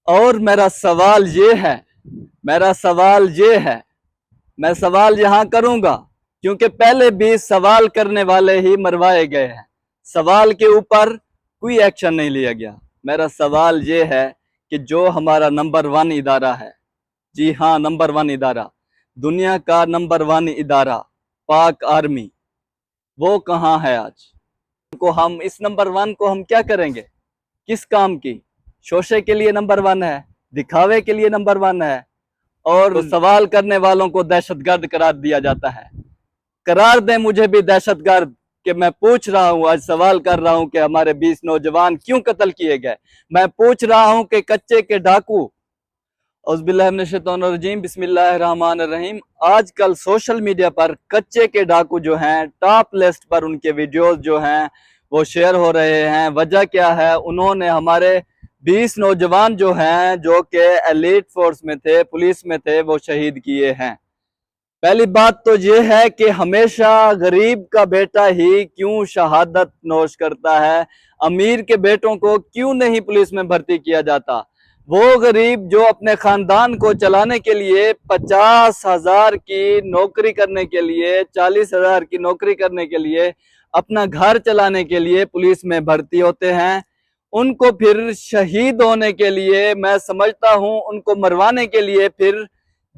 اور میرا سوال یہ ہے میں سوال یہاں کروں گا کیونکہ پہلے بھی سوال کرنے والے ہی مروائے گئے ہیں، سوال کے اوپر کوئی ایکشن نہیں لیا گیا۔ میرا سوال یہ ہے کہ جو ہمارا نمبر 1 ادارہ ہے، جی ہاں نمبر 1 ادارہ، دنیا کا نمبر 1 ادارہ پاک آرمی، وہ کہاں ہے آج؟ اس نمبر 1 کو ہم کیا کریں گے؟ کس کام کی؟ شوشے کے لیے نمبر 1 ہے، دکھاوے کے لیے نمبر 1 ہے، اور سوال کرنے والوں کو دہشت گرد قرار دیا جاتا ہے۔ قرار دیں مجھے بھی دہشت گرد کہ میں پوچھ رہا ہوں، آج سوال کر رہا ہوں کہ ہمارے 20 نوجوان کیوں قتل کیے گئے۔ میں پوچھ رہا ہوں کہ کچے کے ڈاکو، اعوذ باللہ من الشیطان الرجیم، بسم اللہ الرحمن الرحیم، آج کل سوشل میڈیا پر کچے کے ڈاکو جو ہیں ٹاپ لسٹ پر ان کے ویڈیوز جو ہیں وہ شیئر ہو رہے ہیں۔ وجہ کیا ہے؟ انہوں نے ہمارے 20 نوجوان جو ہیں جو کہ ایلیٹ فورس میں تھے، پولیس میں تھے، وہ شہید کیے ہیں۔ پہلی بات تو یہ ہے کہ ہمیشہ غریب کا بیٹا ہی کیوں شہادت نوش کرتا ہے؟ امیر کے بیٹوں کو کیوں نہیں پولیس میں بھرتی کیا جاتا؟ وہ غریب جو اپنے خاندان کو چلانے کے لیے 50,000 کی نوکری کرنے کے لیے، 40,000 کی نوکری کرنے کے لیے، اپنا گھر چلانے کے لیے پولیس میں بھرتی ہوتے ہیں، ان کو پھر شہید ہونے کے لیے، میں سمجھتا ہوں ان کو مروانے کے لیے پھر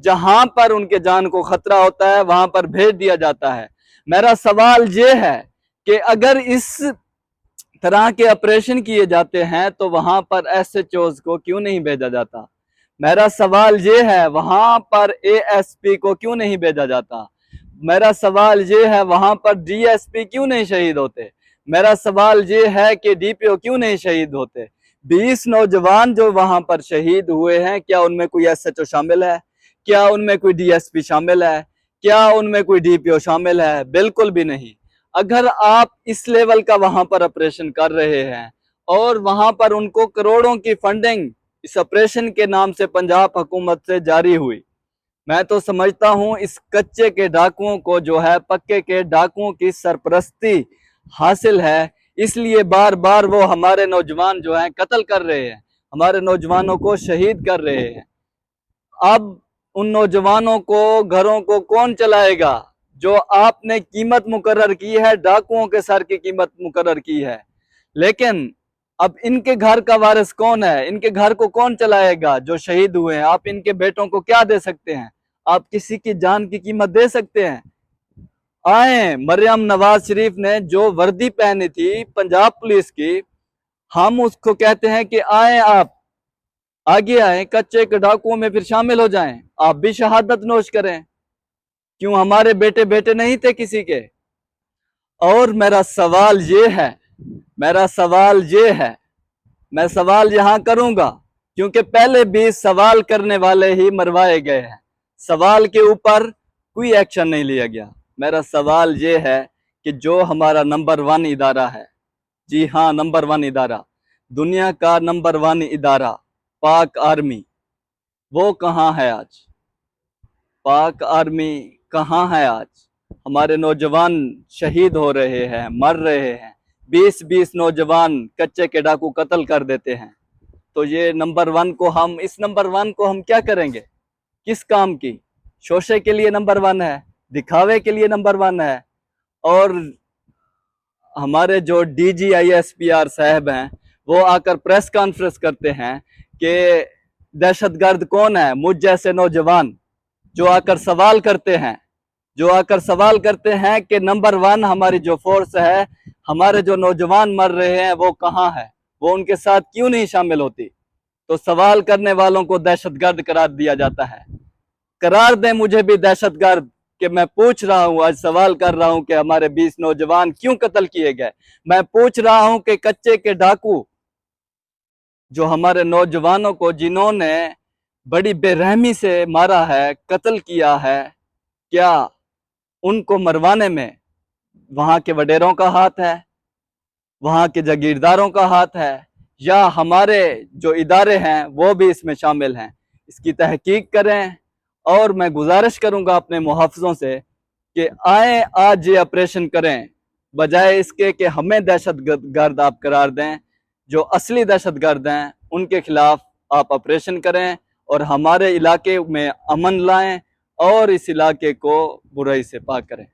جہاں پر ان کے جان کو خطرہ ہوتا ہے وہاں پر بھیج دیا جاتا ہے۔ میرا سوال یہ ہے کہ اگر اس طرح کے آپریشن کیے جاتے ہیں تو وہاں پر ایس ایچ اوز کو کیوں نہیں بھیجا جاتا؟ میرا سوال یہ ہے وہاں پر اے ایس پی کو کیوں نہیں بھیجا جاتا؟ میرا سوال یہ ہے وہاں پر ڈی ایس پی کیوں نہیں شہید ہوتے؟ میرا سوال یہ ہے کہ ڈی پی او کیوں نہیں شہید ہوتے؟ 20 نوجوان جو وہاں پر شہید ہوئے ہیں، کیا ان میں کوئی ایس ایچ او شامل ہے؟ کیا ان میں کوئی ڈی ایس پی شامل ہے؟ کیا ان میں کوئی ڈی پی او شامل ہے؟ بالکل بھی نہیں۔ اگر آپ اس لیول کا وہاں پر آپریشن کر رہے ہیں اور وہاں پر ان کو کروڑوں کی فنڈنگ اس آپریشن کے نام سے پنجاب حکومت سے جاری ہوئی، میں تو سمجھتا ہوں اس کچے کے ڈاکوؤں کو جو ہے پکے کے ڈاکوؤں کی سرپرستی حاصل ہے، اس لیے بار بار وہ ہمارے نوجوان جو ہیں قتل کر رہے ہیں، ہمارے نوجوانوں کو شہید کر رہے ہیں۔ اب ان نوجوانوں کو، گھروں کو کون چلائے گا؟ جو آپ نے قیمت مقرر کی ہے، ڈاکوؤں کے سر کی قیمت مقرر کی ہے، لیکن اب ان کے گھر کا وارث کون ہے؟ ان کے گھر کو کون چلائے گا جو شہید ہوئے ہیں؟ آپ ان کے بیٹوں کو کیا دے سکتے ہیں؟ آپ کسی کی جان کی قیمت دے سکتے ہیں؟ آئیں، مریم نواز شریف نے جو وردی پہنی تھی پنجاب پولیس کی، ہم اس کو کہتے ہیں کہ آئیں، آپ آگے آئیں، کچے کے ڈاکوؤں میں پھر شامل ہو جائیں، آپ بھی شہادت نوش کریں۔ کیوں ہمارے بیٹے نہیں تھے کسی کے؟ اور میرا سوال یہ ہے میں سوال یہاں کروں گا کیونکہ پہلے بھی سوال کرنے والے ہی مروائے گئے ہیں، سوال کے اوپر کوئی ایکشن نہیں لیا گیا۔ میرا سوال یہ ہے کہ جو ہمارا نمبر 1 ادارہ ہے، جی ہاں نمبر 1 ادارہ، دنیا کا نمبر 1 ادارہ پاک آرمی، وہ کہاں ہے آج؟ پاک آرمی کہاں ہے آج؟ ہمارے نوجوان شہید ہو رہے ہیں، مر رہے ہیں، 20 نوجوان کچے کے ڈاکو قتل کر دیتے ہیں، تو یہ نمبر 1 کو اس نمبر 1 کو ہم کیا کریں گے؟ کس کام کی؟ شوشے کے لیے نمبر 1 ہے، دکھاوے کے لیے نمبر 1 ہے، اور ہمارے جو D G I S P R صاحب ہیں وہ آ کر پریس کانفرنس کرتے ہیں کہ دہشت گرد کون ہے؟ مجھ جیسے نوجوان جو آ کر سوال کرتے ہیں کہ نمبر 1 ہماری جو فورس ہے، ہمارے جو نوجوان مر رہے ہیں وہ کہاں ہے؟ وہ ان کے ساتھ کیوں نہیں شامل ہوتی؟ تو سوال کرنے والوں کو دہشت گرد قرار دیا جاتا ہے۔ قرار دیں مجھے بھی دہشت گرد کہ میں پوچھ رہا ہوں، آج سوال کر رہا ہوں کہ ہمارے 20 نوجوان کیوں قتل کیے گئے۔ میں پوچھ رہا ہوں کہ کچے کے ڈاکو جو ہمارے نوجوانوں کو جنہوں نے بڑی بے رحمی سے مارا ہے، قتل کیا ہے، کیا ان کو مروانے میں وہاں کے وڈیروں کا ہاتھ ہے، وہاں کے جاگیرداروں کا ہاتھ ہے، یا ہمارے جو ادارے ہیں وہ بھی اس میں شامل ہیں؟ اس کی تحقیق کریں، اور میں گزارش کروں گا اپنے محافظوں سے کہ آئیں آج یہ آپریشن کریں، بجائے اس کے کہ ہمیں دہشت گرد آپ قرار دیں۔ جو اصلی دہشت گرد ہیں ان کے خلاف آپ آپریشن کریں اور ہمارے علاقے میں امن لائیں اور اس علاقے کو برائی سے پاک کریں۔